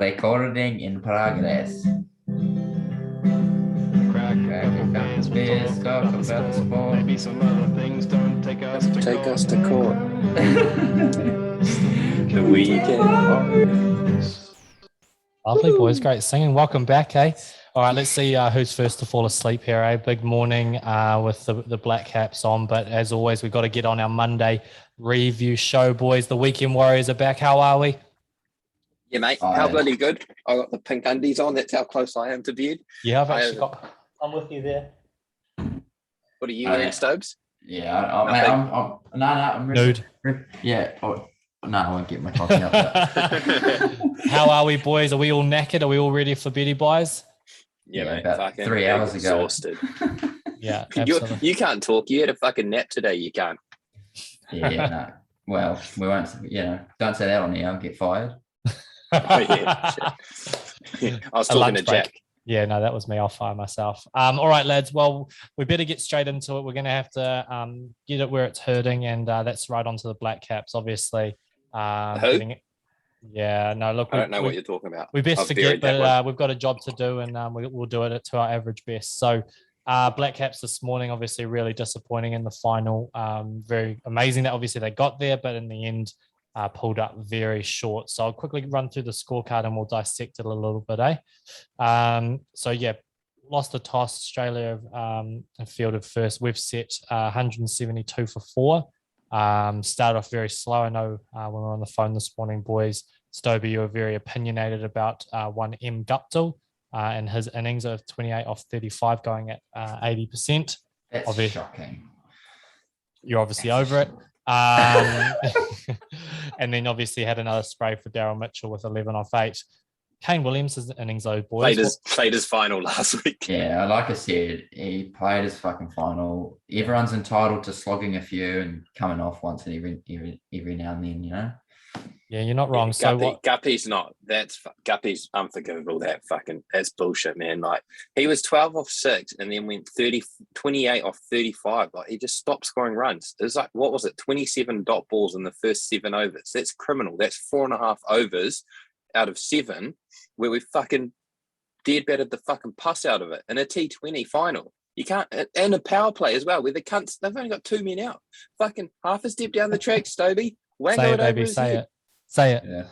Recording in progress. Crack a couple bands, we'll talk about the sport. Maybe some other things don't take us to court. The weekend. Lovely, boys. Great singing. Welcome back, eh? All right, let's see who's first to fall asleep here, eh? Big morning with the black caps on. But as always, we've got to get on our Monday review show, boys. The Weekend Warriors are back. How are we? Yeah, mate. How bloody good. I got the pink undies on. That's how close I am to bed. Yeah, I've actually got... I'm with you there. What are you wearing, Stobes? Yeah, I'm nude. Yeah. No, I won't get my coffee up there. How are we, boys? Are we all knackered? Are we all ready for Betty Buys? Yeah, mate. About 3 hours ago. Exhausted. Yeah, absolutely. You can't talk. You had a fucking nap today. You can't. Yeah, no. Well, we won't, don't say that on the air. I'll get fired. I was talking to Jack. Yeah, no, that was me. I'll fire myself. All right, lads. Well, we better get straight into it. We're going to have to get it where it's hurting, and that's right onto the Black Caps, obviously. Who? Yeah, no, look. I don't know what you're talking about. We best forget, but we've got a job to do, and we'll do it to our average best. So, Black Caps this morning, obviously, really disappointing in the final. Very amazing that obviously they got there, but in the end, pulled up very short. So I'll quickly run through the scorecard and we'll dissect it a little bit, eh? So yeah, lost the toss. Australia fielded first. We've set 172 for 4. Started off very slow. I know when we were on the phone this morning, boys, Stobie, you were very opinionated about one M. Guptill and his innings of 28 off 35 going at 80%. That's shocking. You're obviously over it. And then obviously had another spray for Daryl Mitchell with 11 off 8. Kane Williams' innings, though, boys. Played his final last week. Yeah, like I said, he played his fucking final. Everyone's entitled to slogging a few and coming off once and every now and then, Yeah, you're not wrong. Guppy's not. Guppy's unforgivable. That's bullshit, man. Like, he was 12 off 6 and then went 28 off 35. Like, he just stopped scoring runs. It was like, what was it? 27 dot balls in the first 7 overs. That's criminal. That's 4.5 overs out of 7 where we fucking dead batted the fucking pus out of it in a T20 final. You can't, and a power play as well, where the cunts, they've only got 2 men out. Fucking half a step down the track, Stobie. Say it, baby. Say it. Say it. Yeah.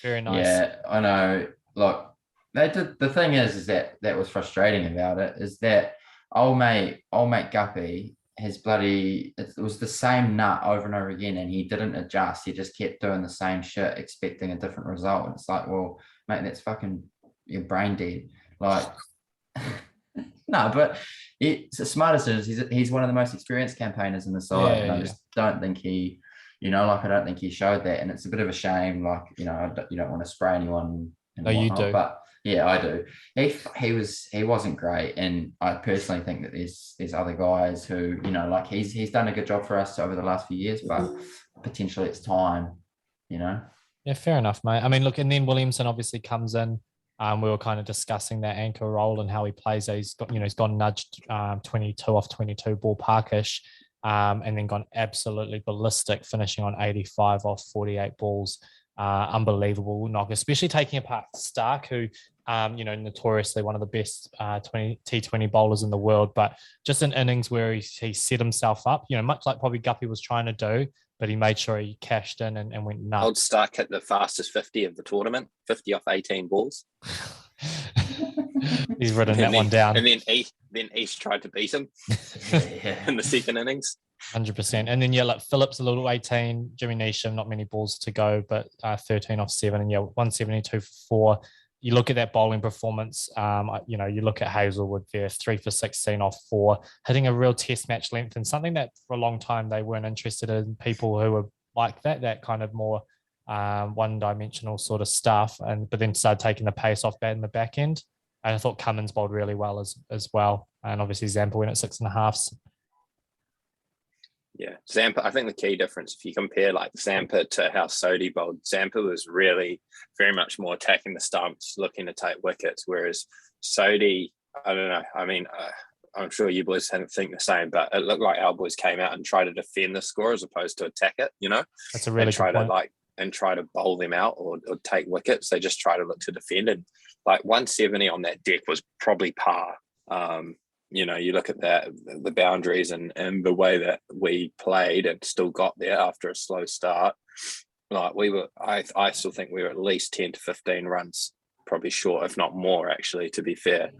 Very nice. Yeah, I know. Look, the thing is that was frustrating about it is that old mate Guppy, it was the same nut over and over again, and he didn't adjust. He just kept doing the same shit, expecting a different result. And it's like, well, mate, that's fucking your brain dead. Like, no, but it's as smart as it is. He's one of the most experienced campaigners in the side, and I just don't think he. I don't think he showed that, and it's a bit of a shame. Like, you don't want to spray anyone. No, you do. But yeah, I do. He wasn't great, and I personally think that there's other guys who, he's done a good job for us over the last few years, but potentially it's time. Yeah, fair enough, mate. I mean, look, and then Williamson obviously comes in. We were kind of discussing that anchor role and how he plays. He's gone nudged 22 off 22 ballparkish. And then gone absolutely ballistic, finishing on 85 off 48 balls. Unbelievable knock, especially taking apart Stark, who, notoriously one of the best T20 bowlers in the world, but just an innings where he set himself up, much like probably Guppy was trying to do, but he made sure he cashed in and went nuts. Old Stark hit the fastest 50 of the tournament, 50 off 18 balls. He's written that one down. And then East tried to beat him in the second innings. 100%. And then, Phillips a little 18, Jimmy Neesham, not many balls to go, but 13 off 7, and 172 for 4. You look at that bowling performance, you look at Hazelwood there, 3 for 16 off 4, hitting a real test match length, and something that for a long time they weren't interested in, people who were like that kind of more one-dimensional sort of stuff, but then started taking the pace off bat in the back end. And I thought Cummins bowled really well as well. And obviously Zampa went at 6.5. Yeah, Zampa, I think the key difference, if you compare like Zampa to how Sodhi bowled, Zampa was really very much more attacking the stumps, looking to take wickets, whereas Sodhi, I don't know, I mean, I'm sure you boys think the same, but it looked like our boys came out and tried to defend the score as opposed to attack it, That's a really good point. and try to bowl them out or take wickets. They just try to look to defend. And like 170 on that deck was probably par. You know, you look at that, the boundaries and the way that we played and still got there after a slow start. Like I still think we were at least 10 to 15 runs, probably short, if not more, actually, to be fair.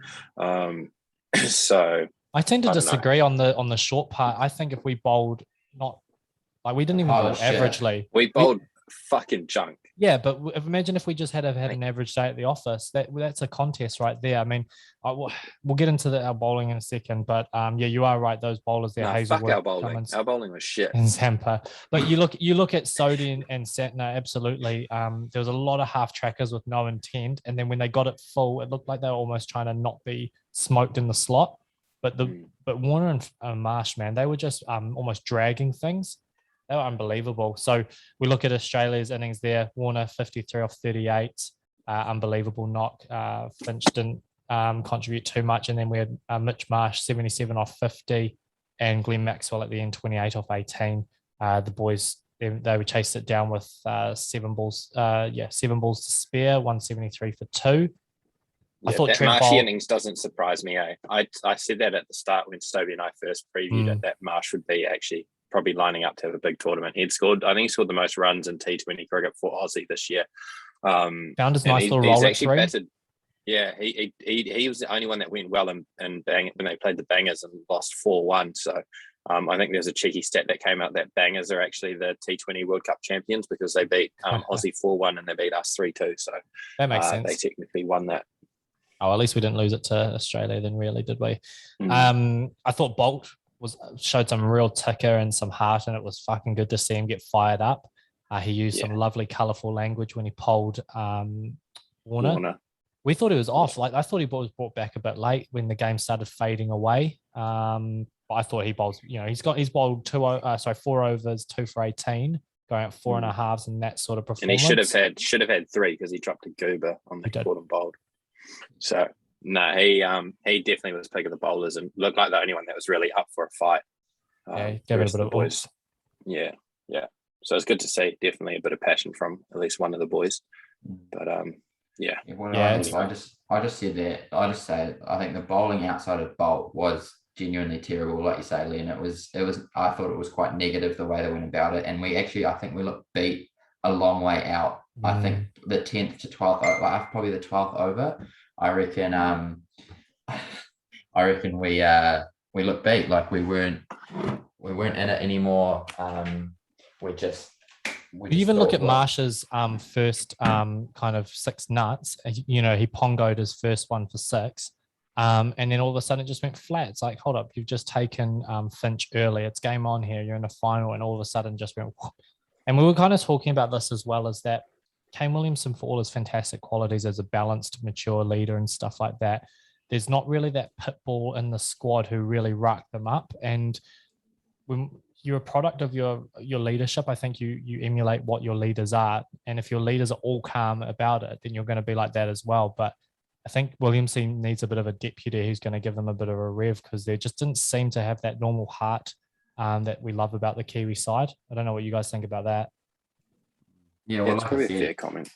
So I tend to disagree on the short part. I think if we bowled not like we didn't even bowl averagely. We bowled fucking junk. Yeah, but imagine if we just had an average day at the office. That's a contest right there. I mean, we'll get into our bowling in a second, but yeah, you are right. Those bowlers there, Hazelwood, fuck our bowling. Cummins, our bowling was shit. and Zampa. But you look at Sodi and Santner. Absolutely, there was a lot of half trackers with no intent, and then when they got it full, it looked like they were almost trying to not be smoked in the slot. But Warner and Marsh, man, they were just almost dragging things. They were unbelievable. So we look at Australia's innings there. Warner 53 off 38, unbelievable knock. Finch didn't contribute too much, and then we had Mitch Marsh 77 off 50, and Glenn Maxwell at the end 28 off 18. The boys they would chase it down with 7 balls. 7 balls to spare, 173 for 2. Yeah, I thought that Marsh innings doesn't surprise me. I said that at the start when Stovey and I first previewed it, that Marsh would be actually probably lining up to have a big tournament. I think he scored the most runs in T20 cricket for Aussie this year. Found his nice little roll at 3. Batted, yeah, he was the only one that went well and bang when they played the Bangers and lost 4-1. So I think there's a cheeky stat that came out that Bangers are actually the T20 World Cup champions because they beat Aussie 4-1 and they beat us 3-2. So that makes sense. They technically won that. Oh, at least we didn't lose it to Australia then, really, did we? I thought Bolt showed some real ticker and some heart, and it was fucking good to see him get fired up. He used some lovely, colourful language when he polled Warner. We thought he was off. Like I thought he was brought back a bit late when the game started fading away. But I thought he bowled. You know, he's bowled 4 overs, 2 for 18, going at 4 and a halves, and that sort of performance. And he should have had 3 because he dropped a goober on the caught and bowled. So no, he definitely was pick of the bowlers and looked like the only one that was really up for a fight. Gave it a bit of boys. Yeah. So it's good to see. Definitely a bit of passion from at least one of the boys. But I just said that. I just say I think the bowling outside of Bolt was genuinely terrible, like you say, Lee. And it was. I thought it was quite negative the way they went about it, and I think we looked beat a long way out. I think the 10th to 12th, like probably the 12th over, I reckon we looked beat, like we weren't in it anymore. We even look at Marsh's first kind of 6 nuts. You know, he pongoed his first one for 6. And then all of a sudden it just went flat. It's like, hold up, you've just taken Finch early. It's game on here. You're in a final, and all of a sudden just went whoop. And we were kind of talking about this as well, as that Kane Williamson, for all his fantastic qualities as a balanced, mature leader and stuff like that, there's not really that pit bull in the squad who really rack them up. And when you're a product of your leadership, I think you emulate what your leaders are. And if your leaders are all calm about it, then you're going to be like that as well. But I think Williamson needs a bit of a deputy who's going to give them a bit of a rev, because they just didn't seem to have that normal heart that we love about the Kiwi side. I don't know what you guys think about that. Yeah, well, it's probably a fair comment.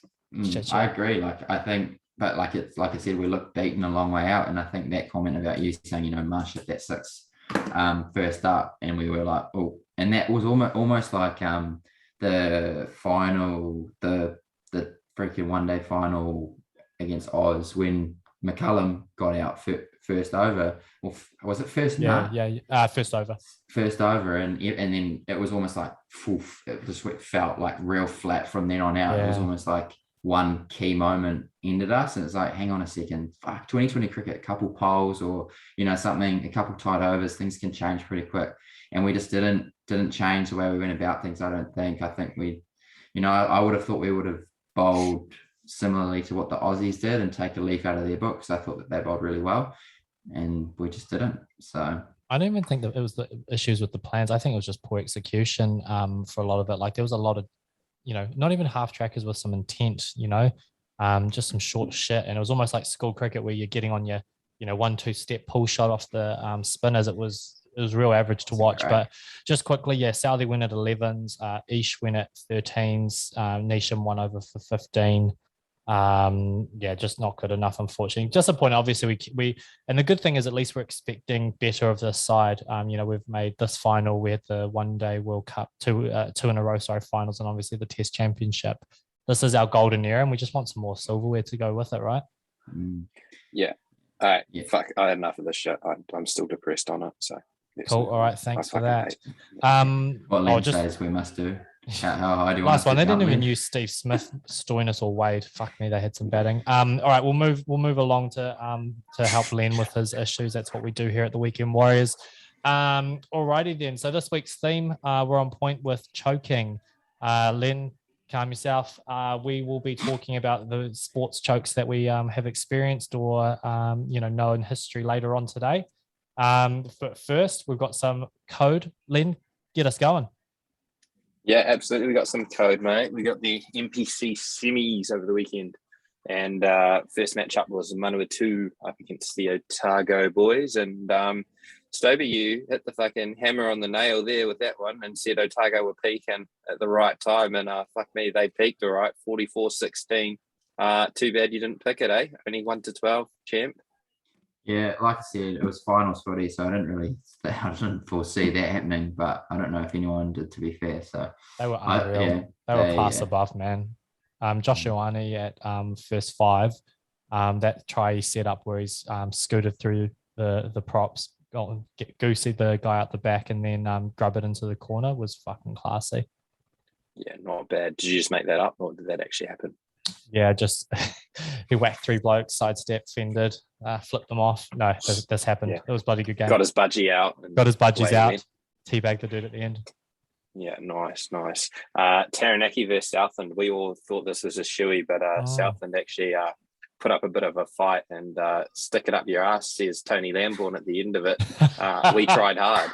I agree. Like I think, but like I said, we looked beaten a long way out, and I think that comment about you saying, you know, Marsh hit that 6 first up, and we were like, oh, and that was almost like the final, the freaking one-day final against Oz when McCullum got out first over. Or was it first? First over. First over, and then it was almost like it just felt like real flat from then on out. It was almost like one key moment ended us, and it's like, hang on a second, 2020 cricket, a couple poles or something, a couple tight overs, things can change pretty quick, and we just didn't change the way we went about things. I think we, I would have thought we would have bowled similarly to what the Aussies did and take a leaf out of their book, because I thought that they bowled really well, and we just didn't. So I don't even think that it was the issues with the plans. I think it was just poor execution for a lot of it. Like there was a lot of, not even half trackers with some intent, just some short shit. And it was almost like school cricket where you're getting on your, 1-2 step pull shot off the spinners. It was real average to watch. Right. But just quickly, Southie win at 11s, Ish win at 13s, Nisham won over for 15. Just not good enough, unfortunately. Disappointing. Obviously, we and the good thing is at least we're expecting better of this side. We've made this final. We had the One Day World Cup two in a row, finals, and obviously the Test Championship. This is our golden era, and we just want some more silverware to go with it, right? Yeah. All right. Yeah. Fuck. I had enough of this shit. I'm still depressed on it. So cool. All right. Thanks for that. What Len says we must do. How high do you last want one? They didn't even use Steve Smith, Stoinis, or Wade. Fuck me, they had some batting. All right, we'll move along to help Len with his issues. That's what we do here at the Weekend Warriors. Alrighty then. So this week's theme, we're on point with choking. Len, calm yourself. We will be talking about the sports chokes that we have experienced or know in history later on today. But first, we've got some code. Len, get us going. Yeah, absolutely. We got some code, mate. We got the NPC semis over the weekend. And first matchup was Manawatu up against the Otago boys. And Stober, you hit the fucking hammer on the nail there with that one and said Otago were peaking at the right time. And fuck me, they peaked all right, 44-16. Too bad you didn't pick it, eh? Only 1-12, champ. Yeah, like I said, it was finals footy, so I didn't foresee that happening, but I don't know if anyone did, to be fair. So they were unreal. They were class above, man. Josh Ioane at first 5, that try he set up where he's scooted through the props, goosey the guy out the back, and then grub it into the corner was fucking classy. Yeah, not bad. Did you just make that up, or did that actually happen? Yeah, just he whacked 3 blokes, sidestep, fended, flipped them off. No, this happened. Yeah. It was a bloody good game. Got his budgie out. Got his budgies out. Teabagged the dude at the end. Yeah, nice. Taranaki versus Southland. We all thought this was a shoey, but Southland actually put up a bit of a fight and stick it up your ass, says Tony Lambourne at the end of it. We tried hard.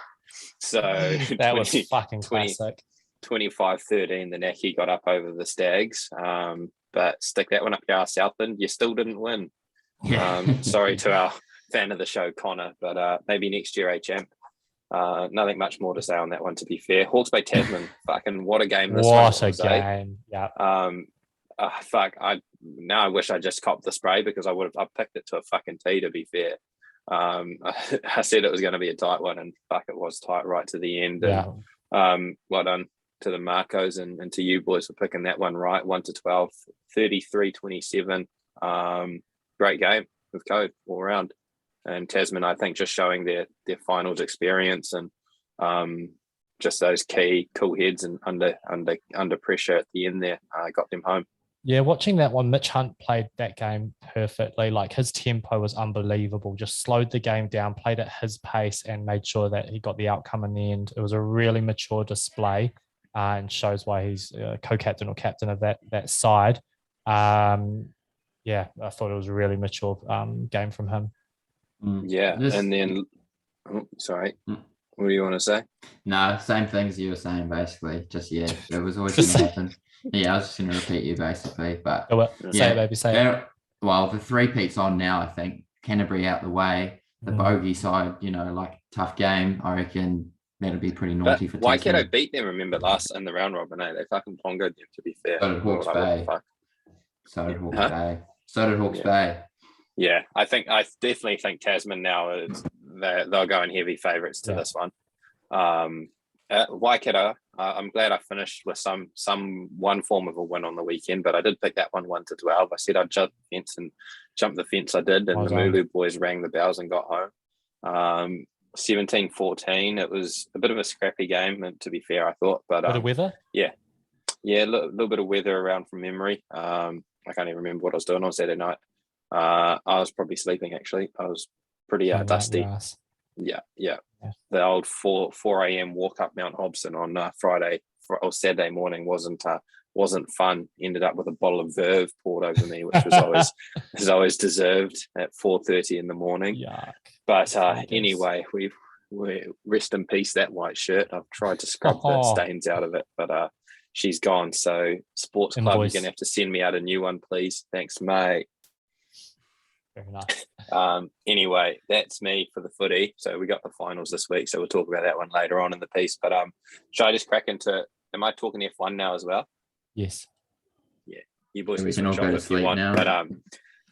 So that was fucking classic. 25-13, the Naki got up over the Stags. But stick that one up your ass, Southland. You still didn't win. Sorry to our fan of the show, Connor, but maybe next year, champ. Nothing much more to say on that one, to be fair. Hawke's Bay Tasman, fucking what a game this was. What a game, yeah. I wish I just copped the spray because I picked it to a fucking tee, to be fair. I said it was going to be a tight one, and fuck, it was tight right to the end. Yeah. And, well done to the Marcos and to you boys for picking that one right, 1-12, 33-27. Great game with code all around. And Tasman, I think, just showing their finals experience and just those key cool heads and under pressure at the end there got them home. Yeah, watching that one, Mitch Hunt played that game perfectly. Like, his tempo was unbelievable. Just slowed the game down, played at his pace, and made sure that he got the outcome in the end. It was a really mature display. And shows why he's co-captain or captain of that side. I thought it was a really mature game from him. And then, sorry, what do you want to say? No, same things you were saying, basically. Just, it was always going to happen. Yeah, I was just going to repeat you, basically. But say it, baby, say it. Well, the 3-peat's on now, I think. Canterbury out the way. The bogey side, tough game. I reckon that'll be pretty naughty for Waikato. Why beat them, remember, last in the round robin, eh? They fucking pongoed them, to be fair. So did Hawke's Bay. So did Hawke's Bay. Yeah, I definitely think Tasman now they're going heavy favourites to this one. Waikato, I'm glad I finished with one form of a win on the weekend, but I did pick that one 1-12. I said I'd jump the fence. I did, and the Mulu boys rang the bells and got home. 17-14. It was a bit of a scrappy game, to be fair, I thought. But bit of weather? Yeah, a little bit of weather around from memory. I can't even remember what I was doing on Saturday night. I was probably sleeping, actually. I was pretty dusty. Nice. Yeah. The old 4 a.m. walk up Mount Hobson on Friday or Saturday morning wasn't fun. Ended up with a bottle of Verve poured over me, which was always deserved at 4:30 in the morning. Yuck. But anyway, we rest in peace that white shirt. I've tried to scrub the stains out of it, but she's gone. So Sports Club, you're gonna have to send me out a new one, please. Thanks, mate. Fair enough. Anyway, that's me for the footy. So we got the finals this week, so we'll talk about that one later on in the piece. But should I just crack into? Am I talking F1 now as well? Yes. Yeah, you boys We can can all switch go off to if you sleep want. now. But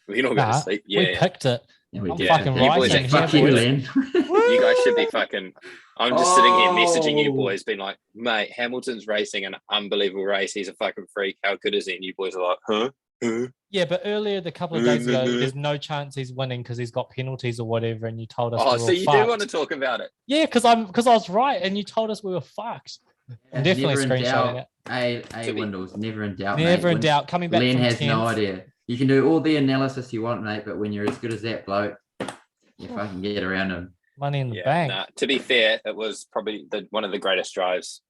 we can all go to sleep. Yeah, we picked it. Yeah, we I'm did. fucking You boys rising are here, Fuck you, boys. Len. you guys should be fucking. I'm just sitting here messaging you Oh. boys, being like, mate, Hamilton's racing an unbelievable race. He's a fucking freak. How good is he? And you boys are like, huh? Yeah, but earlier, the couple of days ago, there's no chance he's winning because he's got penalties or whatever, and you told us. Oh, we so were you fucked. do want to talk about it? Yeah, because I was right, and you told us we were fucked. I'm definitely Never in screenshotting it. doubt. A Windows, never in doubt. Never mate. in doubt. Coming back Len from has 10th. no idea. You can do all the analysis you want, mate, but when you're as good as that bloke, you fucking get around him. Money in the bank. Nah, to be fair, it was probably one of the greatest drives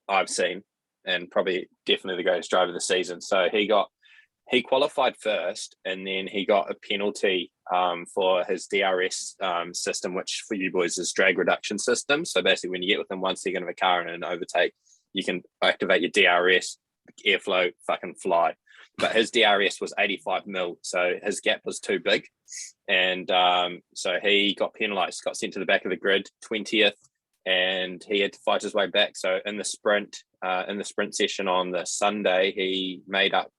I've seen, and probably definitely the greatest drive of the season. So he qualified first, and then he got a penalty for his DRS system, which for you boys is drag reduction system. So basically, when you get within 1 second of a car and an overtake, you can activate your DRS, airflow, fucking fly. But his DRS was 85 mil, so his gap was too big, and so he got penalised, got sent to the back of the grid, 20th, and he had to fight his way back. So in the sprint session on the Sunday, he made up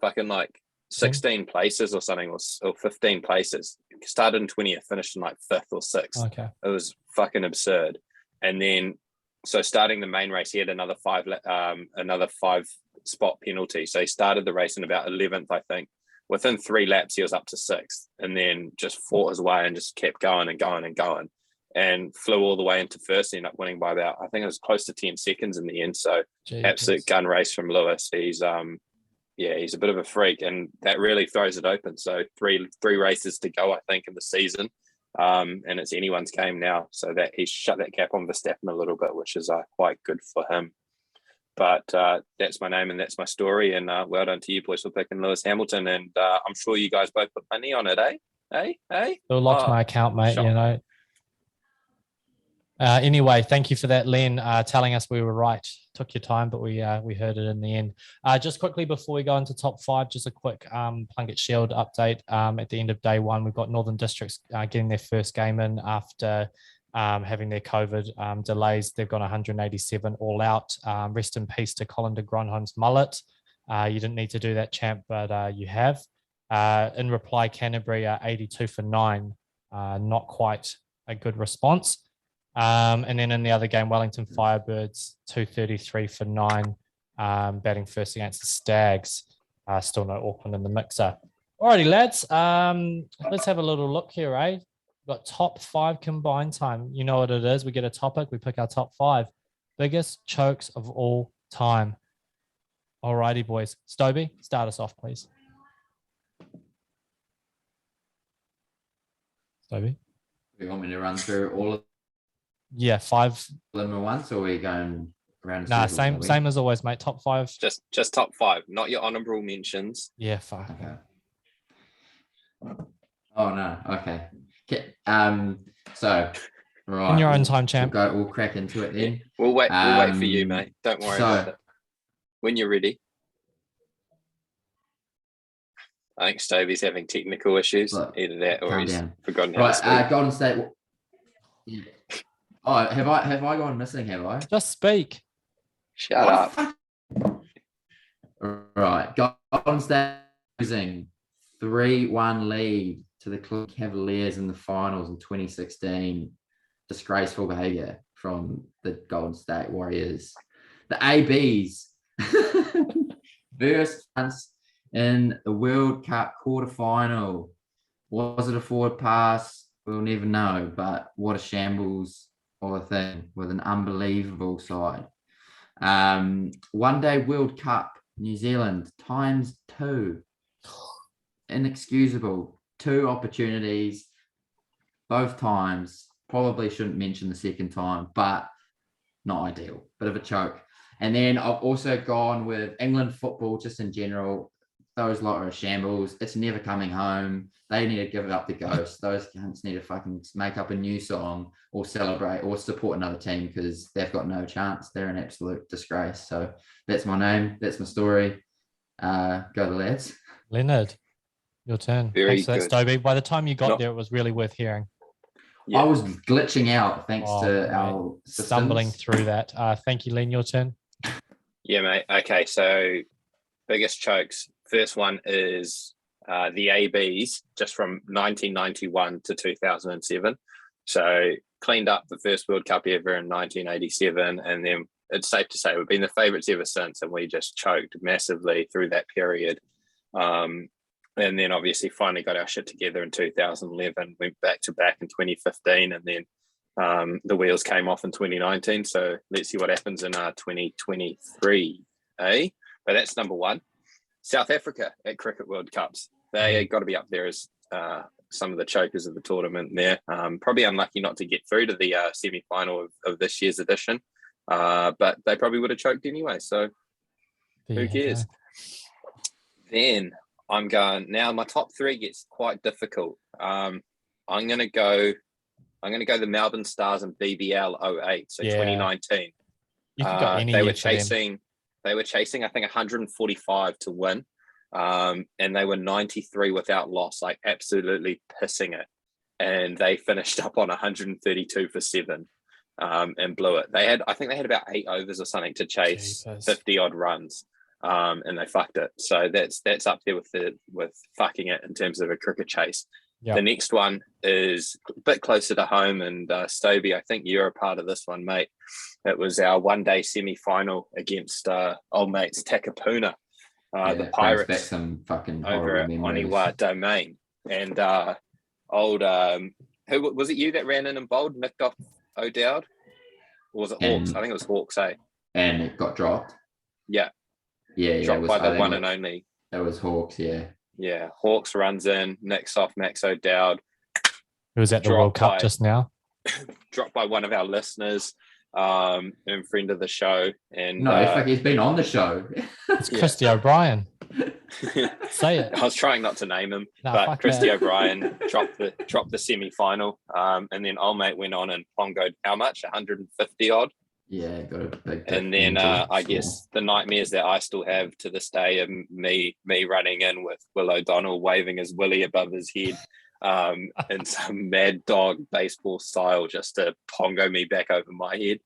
fucking like 16 places or something, or 15 places. Started in 20th, finished in like 5th or 6th. Okay. It was fucking absurd. And then, so starting the main race, he had another five spot penalty. So he started the race in about 11th, I think. Within 3 laps, he was up to 6th, and then just fought his way and just kept going and going and going, and flew all the way into first. Ended up winning by about, I think it was close to 10 seconds in the end. So Jesus. absolute gun race from Lewis. He's he's a bit of a freak, and that really throws it open. So three races to go, I think, in the season, and it's anyone's game now. So that he's shut that gap on Verstappen a little bit, which is quite good for him. But that's my name and that's my story, and well done to you boys for picking Lewis Hamilton. And I'm sure you guys both put money on it, eh? It locked my account, mate. shock. You know. Anyway, thank you for that, Len, telling us we were right. Took your time, but we heard it in the end. Just quickly before we go into top 5, just a quick Plunket Shield update. At the end of day 1, we've got Northern Districts getting their first game in after having their COVID delays. They've got 187 all out. Rest in peace to Colin de Gronholm's mullet. You didn't need to do that, champ, but you have. In reply, Canterbury are 82 for 9. Not quite a good response. And then in the other game, Wellington Firebirds 233 for 9, batting first against the Stags. Still no Auckland in the mixer. Alrighty, lads. Let's have a little look here, eh? We've got top 5 combined time. You know what it is. We get a topic. We pick our top 5 biggest chokes of all time. Alrighty, boys. Stobie, start us off, please. Stobie. You want me to run through all of Yeah, 5. them at once, or are we going around? Nah, same as always, mate. Top 5. Just top 5, not your honourable mentions. Yeah, fuck. Okay. Oh no. Okay. So, right. In your own time, champ. We'll crack into it then. We'll wait for you, mate. Don't worry about it. When you're ready. I think Stovey's having technical issues. Look, either that or calm he's down. forgotten how to Right, speak. Golden State. Yeah. Oh, have I gone missing? Have I? Just speak. Shut up. Right, Golden State losing 3-1 lead to the Cleveland Cavaliers in the finals in 2016. Disgraceful behaviour from the Golden State Warriors. The ABs versus France in the World Cup quarterfinal. Was it a forward pass? We'll never know, but what a shambles of a thing with an unbelievable side. One Day World Cup, New Zealand, ×2. Inexcusable. 2 opportunities, both times. Probably shouldn't mention the second time, but not ideal. Bit of a choke. And then I've also gone with England football, just in general. Those lot are a shambles. It's never coming home. They need to give it up the ghost. Those cunts need to fucking make up a new song or celebrate or support another team because they've got no chance. They're an absolute disgrace. So that's my name. That's my story. Go the lads. Leonard. Your turn. Very Thanks for that, good. Stobie. By the time you got Not- there, it was really worth hearing. Yeah. I was glitching out thanks Oh, to mate. our Stumbling systems. through that. Thank you, Len. Your turn. Yeah, mate. Okay, so biggest chokes. First one is the ABs, just from 1991 to 2007. So cleaned up the first World Cup ever in 1987, and then it's safe to say we've been the favourites ever since, and we just choked massively through that period. And then obviously finally got our shit together in 2011, went back to back in 2015, and then the wheels came off in 2019. So let's see what happens in 2023, eh? But that's number one. South Africa at Cricket World Cups. They got to be up there as some of the chokers of the tournament there. Probably unlucky not to get through to the semi-final of this year's edition, but they probably would have choked anyway. So who cares? Then I'm going now. My top three gets quite difficult. I'm going to go the Melbourne Stars and BBL 08, so 2019. You could go any they year were for them. chasing. They were chasing, I think, 145 to win, and they were 93 without loss, like absolutely pissing it. And they finished up on 132 for 7, and blew it. I think they had about 8 overs or something to chase 50 odd runs, and they fucked it. So that's up there with fucking it in terms of a cricket chase. Yep. The next one is a bit closer to home, and Stobie, I think you're a part of this one, mate. It was our one-day semi-final against old mates Takapuna, the Pirates, back some fucking over at Oniwa Domain. And who was it? You that ran in and bowled, nicked off O'Dowd, or was it Hawks? I think it was Hawks, eh? And it got dropped. Yeah, dropped by the one and only. That was Hawks, yeah. Yeah, Hawks runs in, nicks off Max O'Dowd. Who was at the World Cup just now? Dropped by one of our listeners, and friend of the show. And no, he's been on the show. It's Christy O'Brien. Say it. I was trying not to name him, but Christy O'Brien dropped the semi-final, and then old mate went on and pongoed how much? 150 odd. Yeah, got a big. And then I guess the nightmares that I still have to this day of me running in with Will O'Donnell waving his willy above his head, in some mad dog baseball style, just to pongo me back over my head.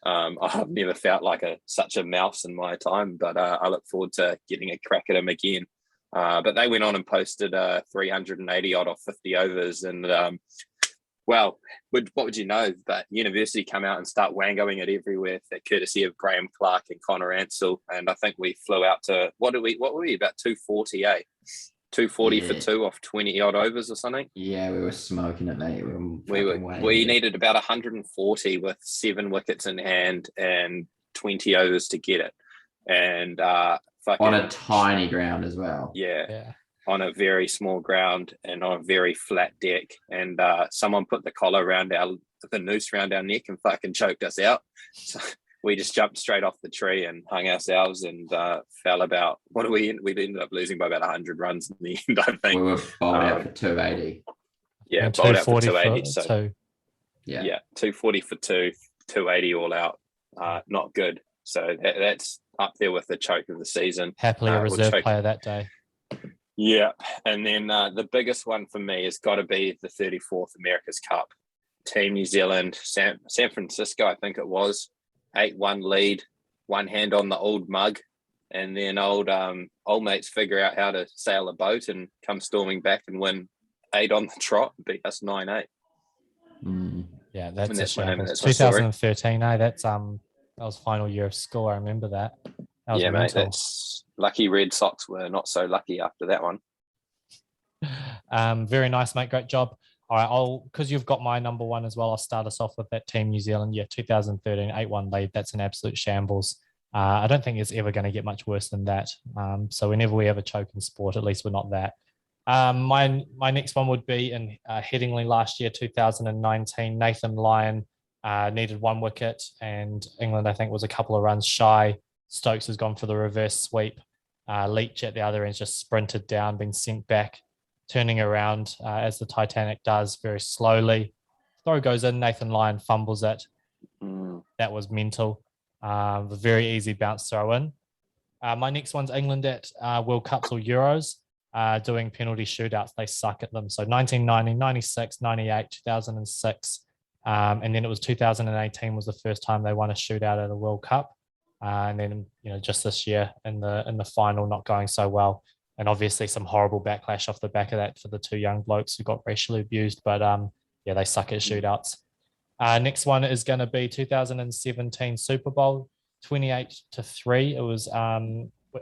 I've never felt like such a mouse in my time, but I look forward to getting a crack at him again. But they went on and posted 380 odd off 50 overs, and well, what would you know? But University come out and start wangoing it everywhere, courtesy of Graham Clark and Connor Ansell. And I think we flew out to what were we about 240, 240 for 2 off 20 odd overs or something. Yeah, we were smoking it, mate. We needed about 140 with 7 wickets in hand and 20 overs to get it. And on a tiny ground as well. Yeah. On a very small ground and on a very flat deck, and someone put the collar around the noose around our neck and fucking choked us out. So we just jumped straight off the tree and hung ourselves, and fell about. We ended up losing by about 100 runs in the end. I think we were bowled out for 280. Yeah, bowled out for 280. So 240 for 280 all out. Not good. So that's up there with the choke of the season. Happily a reserve player that day. Yeah, and then the biggest one for me has got to be the 34th America's Cup. Team New Zealand, San Francisco, I think it was, 8-1 lead, one hand on the old mug, and then old mates figure out how to sail a boat and come storming back and win 8 on the trot and beat us 9-8. Yeah, that's a shame. It's 2013, that was final year of school. I remember that. Yeah, mate, that's lucky. Red Sox were not so lucky after that one. Very nice, mate. Great job. All right, because you've got my number one as well, I'll start us off with that Team New Zealand. Yeah, 2013, 8-1 lead. That's an absolute shambles. I don't think it's ever going to get much worse than that. So whenever we have a choke in sport, at least we're not that. My next one would be in Headingley last year, 2019. Nathan Lyon needed 1 wicket, and England, I think, was a couple of runs shy. Stokes has gone for the reverse sweep. Leach at the other end just sprinted down, been sent back, turning around as the Titanic does very slowly. Throw goes in, Nathan Lyon fumbles it. That was mental. A very easy bounce throw in. My next one's England at World Cups or Euros. doing penalty shootouts. They suck at them. So 1990, 96, 98, 2006. And then it was 2018 was the first time they won a shootout at a World Cup. And then, just this year in the final, not going so well. And obviously some horrible backlash off the back of that for the two young blokes who got racially abused. But they suck at shootouts. Next one is going to be 2017 Super Bowl, 28-3. It was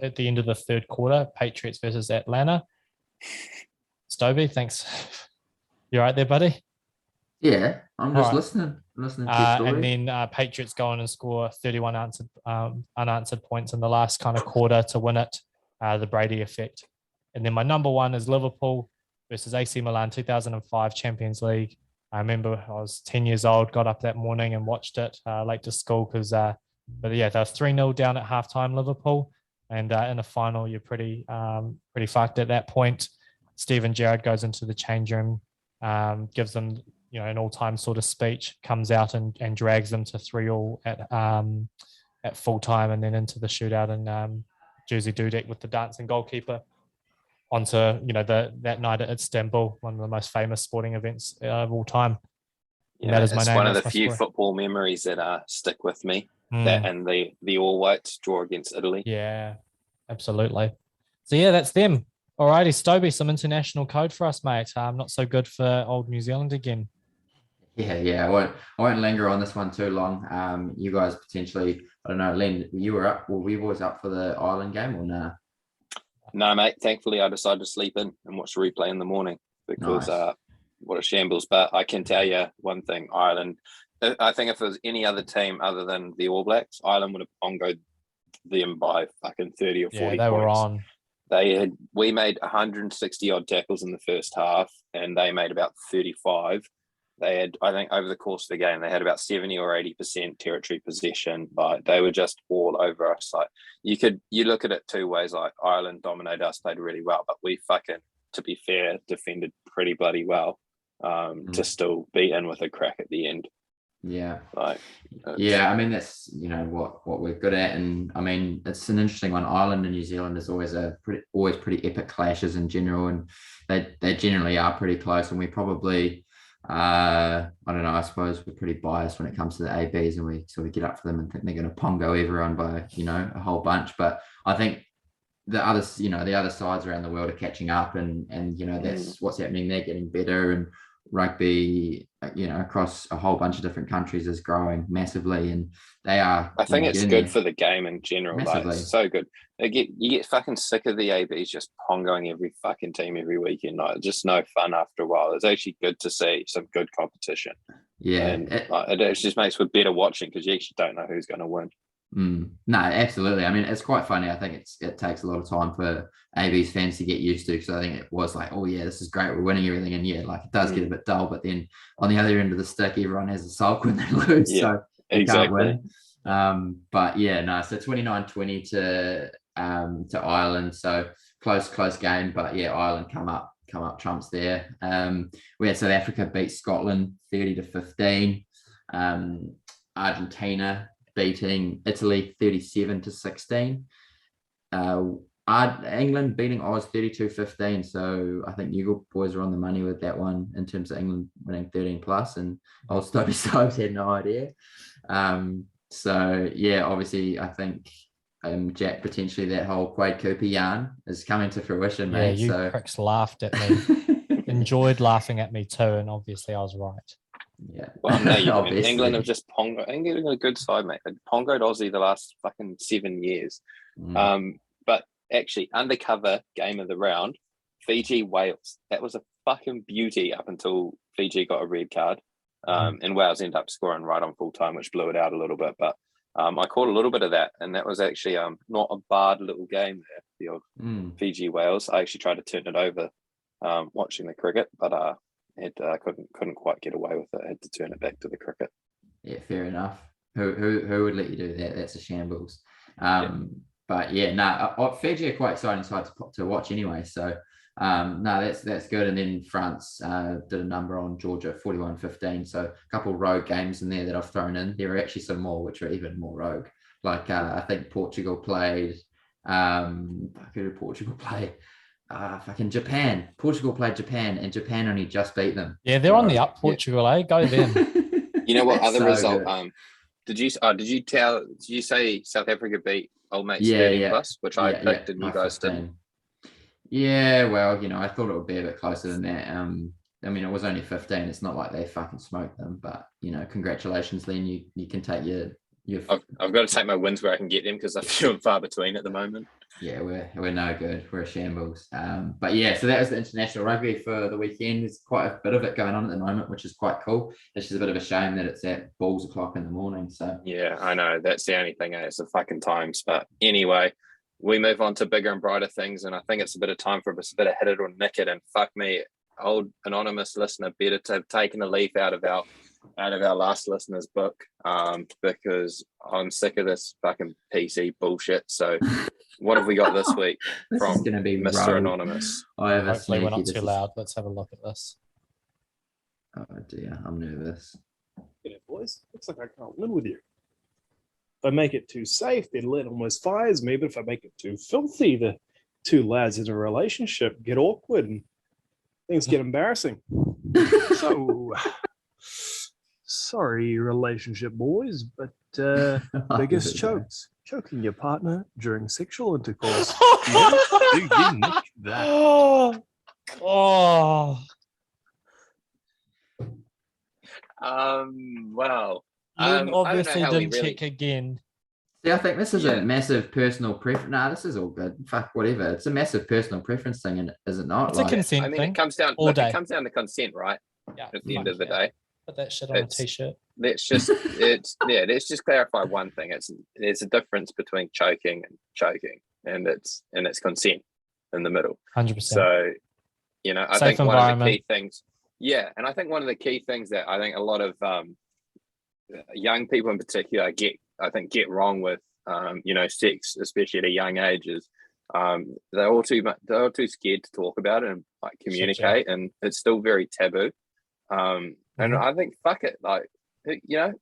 at the end of the third quarter, Patriots versus Atlanta. Stovey, thanks. You all right there, buddy? Yeah, I'm just All right. listening to your story. And then Patriots go on and score 31 unanswered points in the last kind of quarter to win it, the Brady effect. And then my number one is Liverpool versus AC Milan, 2005 Champions League. I remember I was 10 years old, got up that morning and watched it late to school because, they were 3-0 down at halftime, Liverpool. And in the final, you're pretty fucked at that point. Steven Gerrard goes into the change room, gives them an all-time sort of speech, comes out and drags them to 3-3 at full time, and then into the shootout, and Jerzy Dudek with the dancing goalkeeper onto that night at Istanbul, one of the most famous sporting events of all time. Yeah, that is my it's name. one of That's the my few story. football memories that stick with me. That and the All Whites draw against Italy. Yeah, absolutely. So that's them. Alrighty, Stobie, some international code for us, mate. Not so good for old New Zealand again. Yeah. I won't linger on this one too long. You guys potentially, I don't know, Len, you were up. Were we always up for the Ireland game or nah? No, mate. Thankfully, I decided to sleep in and watch the replay in the morning because what a shambles. But I can tell you one thing: Ireland. I think if it was any other team other than the All Blacks, Ireland would have pongoed them by fucking 30 or 40 points. Yeah, they were on. We made 160 odd tackles in the first half, and they made about 35. They had, I think, over the course of the game, they had about 70 or 80% territory possession. Like they were just all over us. Like you look at it two ways. Like Ireland dominated us, played really well, but we fucking, to be fair, defended pretty bloody well to still be in with a crack at the end. Yeah. I mean, that's what we're good at, and I mean it's an interesting one. Ireland and New Zealand is always pretty epic clashes in general, and they generally are pretty close, and we probably I don't know, I suppose we're pretty biased when it comes to the ABs, and we sort of get up for them and think they're going to pongo everyone by a whole bunch. But I think the other sides around the world are catching up, and that's what's happening. They're getting better, and rugby across a whole bunch of different countries is growing massively, and they are. I think it's good for the game in general. Massively. Like, it's so good. You get fucking sick of the ABs just pongoing every fucking team every weekend. Like, just no fun after a while. It's actually good to see some good competition. Yeah, and it just makes for better watching because you actually don't know who's going to win. No, absolutely. I mean, it's quite funny. I think it takes a lot of time for AB's fans to get used to. So I think it was like, oh yeah, this is great, we're winning everything, and like it does get a bit dull. But then on the other end of the stick, everyone has a sulk when they lose. Yeah, so exactly. Can't win. But so 29-20 to Ireland. So close game, but Ireland come up trumps there. We had South Africa beat Scotland 30-15. Argentina beating Italy 37-16. England beating Oz 32-15. So I think you boys are on the money with that one in terms of England winning 13+, and old Stobie Stokes had no idea. Obviously I think Jack, potentially that whole Quade Cooper yarn is coming to fruition, mate. Yeah, you pricks laughed at me. Enjoyed laughing at me too, and obviously I was right. Yeah. Well, no, England have just pongoed. England are a good side, mate. They pongoed Aussie the last fucking 7 years. But actually, undercover game of the round, Fiji Wales. That was a fucking beauty up until Fiji got a red card, and Wales ended up scoring right on full time, which blew it out a little bit. But I caught a little bit of that, and that was actually not a bad little game there. The old Fiji Wales. I actually tried to turn it over, watching the cricket, but couldn't quite get away with it. I had to turn it back to the cricket. Yeah, fair enough. Who would let you do that? That's a shambles. But Fiji are quite exciting side to watch anyway. So that's good. And then France did a number on Georgia 41-15. So a couple rogue games in there that I've thrown in. There are actually some more which are even more rogue. Like I think Portugal played. Who did Portugal play? fucking Japan. Portugal played Japan, and Japan only just beat them. Yeah, they're on the up, Portugal, eh? Go them. You know what That's other so result? good. Did you say South Africa beat old mates Yeah, 13 yeah. plus, which I picked and by you guys 15. didn't? Yeah, well, I thought it would be a bit closer than that. I mean, it was only 15. It's not like they fucking smoked them, but congratulations, Len. You can take your. I've got to take my wins where I can get them because they're few and far between at the moment. Yeah, we're no good. We're a shambles. But yeah, so that was the international rugby for the weekend. There's quite a bit of it going on at the moment, which is quite cool. It's just a bit of a shame that it's at balls o'clock in the morning. So yeah, I know that's the only thing. It's the fucking times. But anyway, we move on to bigger and brighter things, and I think it's a bit of time for us a bit of hit it or nick it. And fuck me, old anonymous listener, better to have taken a leaf out of our last listener's book, because I'm sick of this fucking PC bullshit. So what have we got this week from going to be Mr. rogue. Anonymous? Hopefully we're not too loud. Let's have a look at this. Oh dear, I'm nervous. Yeah, boys, looks like I can't win with you. If I make it too safe, then Len almost fires me. But if I make it too filthy, the two lads in a relationship get awkward and things get embarrassing. So, sorry, relationship boys, but biggest chokes. Choking your partner during sexual intercourse. Do you nick that? Oh. Wow. Lynn I obviously don't know how didn't check again. Yeah, I think this is Yeah. a massive personal preference. Nah, this is all good. Fuck, whatever. It's a massive personal preference thing, is it not? It's a consent I mean, thing. it comes down. all Look, day. it comes down to consent, right? Yeah, At the end fuck of the yeah. day, Put that shit on a t-shirt. let's just let's just clarify one thing. There's a difference between choking, and it's consent in the middle. 100%. So, I Safe think one of the environment. key things. Yeah, and I think one of the key things that I think a lot of young people in particular get wrong with sex, especially at a young age, is they're all too scared to talk about it and like communicate, and it's still very taboo. And I think fuck it, like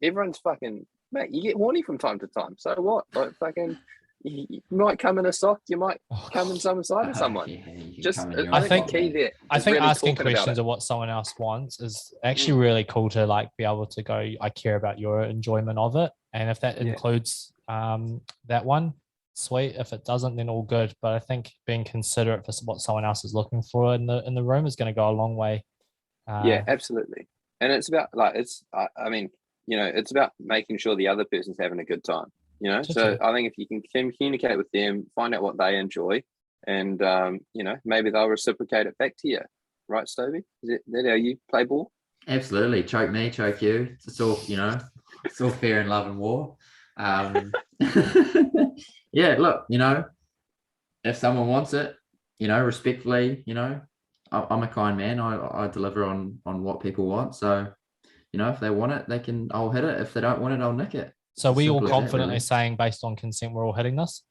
everyone's fucking mate. You get horny from time to time, so what? Like fucking, you might come in a sock, you might come in some side of someone. I think the key there. I think really asking talking about questions it. of what someone else wants is actually really cool to like be able to go, I care about your enjoyment of it. And if that includes that one, sweet. If it doesn't, then all good. But I think being considerate for what someone else is looking for in the room is going to go a long way. Yeah, absolutely. And it's about I mean, it's about making sure the other person's having a good time. So I think if you can communicate with them, find out what they enjoy, and maybe they'll reciprocate it back to you, right, Stovey? Is that how you play ball? Absolutely. Choke me, choke you. It's all it's all fair in love and war. Yeah, look, if someone wants it, respectfully, I'm a kind man. I deliver on what people want. So, if they want it, I'll hit it. If they don't want it, I'll nick it. So we all Simple as that, confidently really. saying based on consent, we're all hitting this?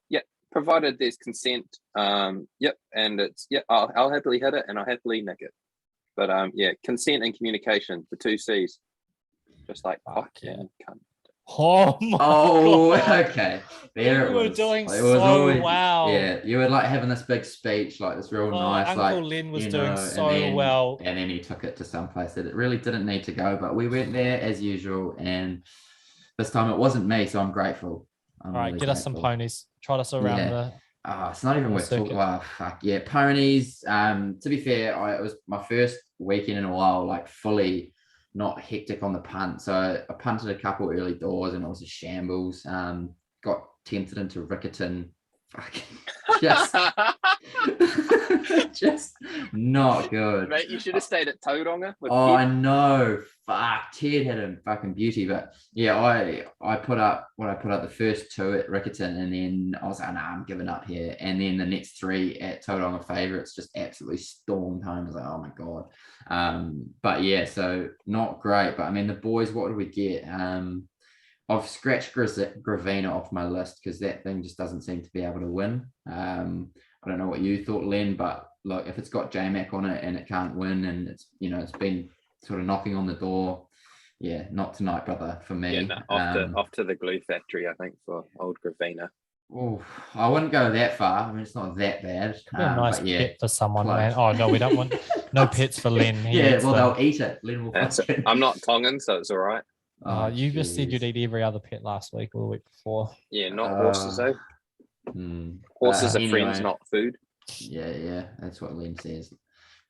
Yeah, provided there's consent. Yep, and it's I'll happily hit it and I'll happily nick it. But consent and communication, the two C's. Just like fuck yeah. Cunt. Oh my God. Okay. There you it were was. doing It so was always, well. Yeah, you were like having this big speech, like this real nice, Uncle like Len was doing so well. And then he took it to some place that it really didn't need to go, but we went there as usual, and this time it wasn't me, so I'm grateful. All right, get us some ponies. Trot us around the. It's not even worth talking about. Fuck yeah, ponies. To be fair, it was my first weekend in a while, like fully not hectic on the punt. So I punted a couple early doors and it was a shambles. Got tempted into Rickerton. Fucking just not good. Mate, you should have stayed at Tauranga. I know. Fuck, Ted had a fucking beauty, but yeah, I put up the first two at Rickerton, and then I was like, nah, I'm giving up here. And then the next three at Tauranga Favourites just absolutely stormed home. I was like, oh my god. But yeah, so not great. But I mean, the boys, what did we get? I've scratched Gravina off my list because that thing just doesn't seem to be able to win. I don't know what you thought, Len, but look, if it's got J-Mac on it and it can't win, and it's it's been sort of knocking on the door, yeah, not tonight, brother, for me. Yeah, off to the glue factory, I think, for old Gravina. Oh, I wouldn't go that far. I mean, it's not that bad. Be a nice But yeah, pet for someone, close. man. Oh no, we don't want no pets for Len. He Yeah, eats well, them. they'll eat it. Len will That's fucking. I'm not Tongan, so it's all right. Oh, You just said jeez. you'd eat every other pet last week or the week before. Yeah, not horses though. Horses But are friends, anyway, not food. yeah, that's what Len says.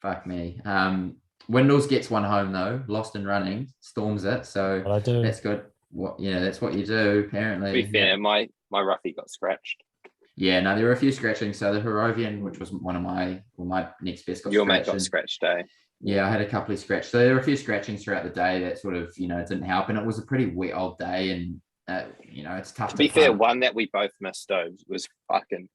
Fuck me. Windles gets one home though, lost and running, storms it. So But I do. that's good. That's what you do, To apparently. be fair, my roughie got scratched. Yeah, no, there were a few scratchings. So the Harrovian, which was one of my next best, got Your scratched. mate got scratched, eh? Yeah, I had a couple of scratches. So there were a few scratchings throughout the day that sort of, didn't help. And it was a pretty wet old day, and it's tough To be to fair, punt. one that we both missed though was fucking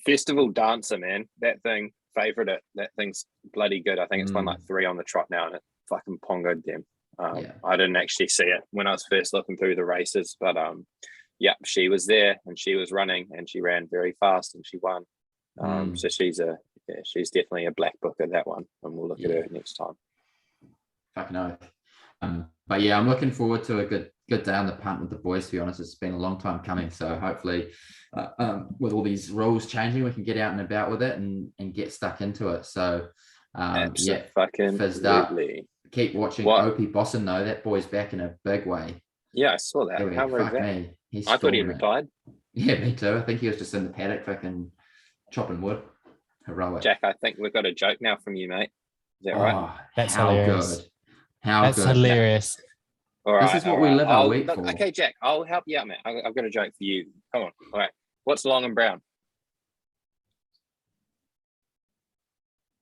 Festival Dancer, man. That thing, favorite it. That thing's bloody good. I think it's won like 3 on the trot now, and it fucking pongoed them. Yeah. I didn't actually see it when I was first looking through the races, but yeah, she was there and she was running and she ran very fast and she won. So she's definitely a black book at that one, and we'll look at her next time. Fucking oath. But yeah, I'm looking forward to a good day on the punt with the boys. To be honest, it's been a long time coming. So hopefully, with all these rules changing, we can get out and about with it and get stuck into it. So yeah, fucking fizzed up. Keep watching Opie Bosson though. That boy's back in a big way. Yeah, I saw that. Anyway, How was fuck that? me. He's I thought he storming it. retired. Yeah, me too. I think he was just in the paddock fucking chopping wood. Heroic. Jack, I think we've got a joke now from you, mate. Is that right? Oh, That's how hilarious. good. How That's good. hilarious. All right. This is what we live our week for. Okay, Jack, I'll help you out, mate. I've got a joke for you. Come on. All right. What's long and brown?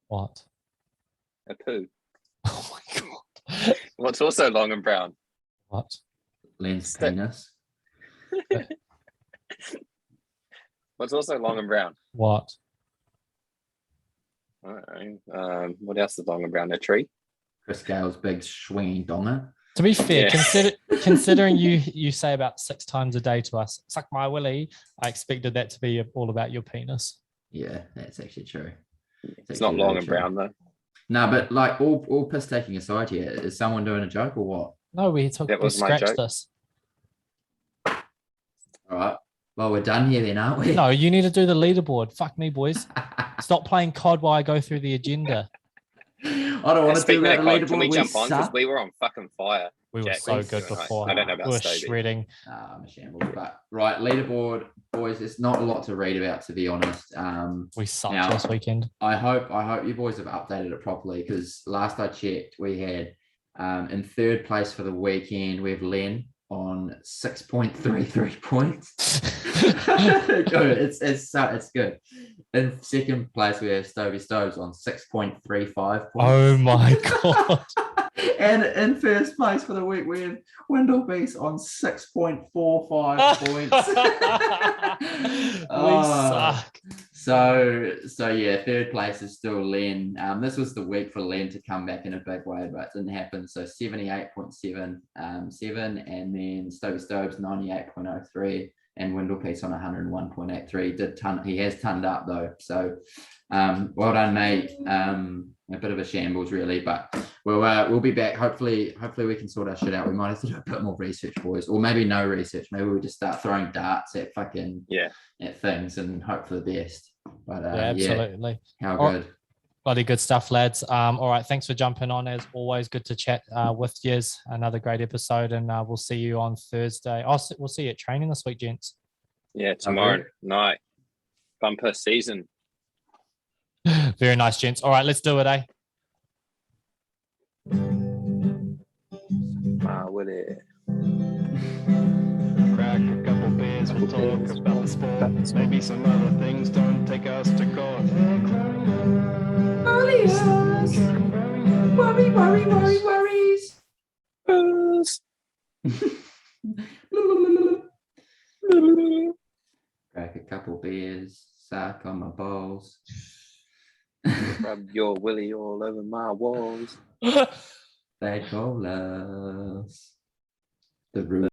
What? A poo. Oh my god. What's also long and brown? What? Len's penis. What's also long and brown? What? All right. What else is long and brown? A tree. Chris Gale's big swinging donger. To be fair, Yeah. considering you say about 6 times a day to us, suck my willy, I expected that to be all about your penis. Yeah, that's actually true. It's not long and brown though. No, but like all piss taking aside here, is someone doing a joke or what? No, we That was my scratched joke. this. All right. Well, we're done here then, aren't we? No, you need to do the leaderboard. Fuck me, boys. Stop playing COD while I go through the agenda. I don't want to do Speaking that. of The COD, leaderboard. can we jump on? Because suck. we were on fucking fire. We were Jack, so we good were before. I don't know We about were Stevie. shredding. I'm a shambles. But right, leaderboard, boys. There's not a lot to read about, to be honest. We sucked now, this weekend. I hope you boys have updated it properly, because last I checked, we had in third place for the weekend, we have Len on 6.33 points. Good. It's good. In second place, we have Stovey Stoves on 6.35 points. Oh my god. And in first place for the week, we have Windle Beast on 6.45 points. We suck. So yeah, third place is still Len. This was the week for Len to come back in a big way, but it didn't happen. So 78.77, and then Stovey Stoves 98.03, and Windle Piece on 101.83. He has tonned up though. So well done, mate. A bit of a shambles really, but we'll be back. Hopefully we can sort our shit out. We might have to do a bit more research, boys, or maybe no research. Maybe we just start throwing darts at fucking at things and hope for the best. But absolutely. How good. Bloody good stuff, lads. All right, thanks for jumping on. As always, good to chat with yous. Another great episode, and we'll see you on Thursday. We'll see you at training this week, gents. Yeah, tomorrow night. Bumper season. Very nice, gents. All right, let's do it, eh? With it. Crack a couple beers, we'll talk about the sport. Maybe some other things don't take us to court. Worries. Crack a couple beers, suck on my balls. Rub your willy all over my walls. They call us the root.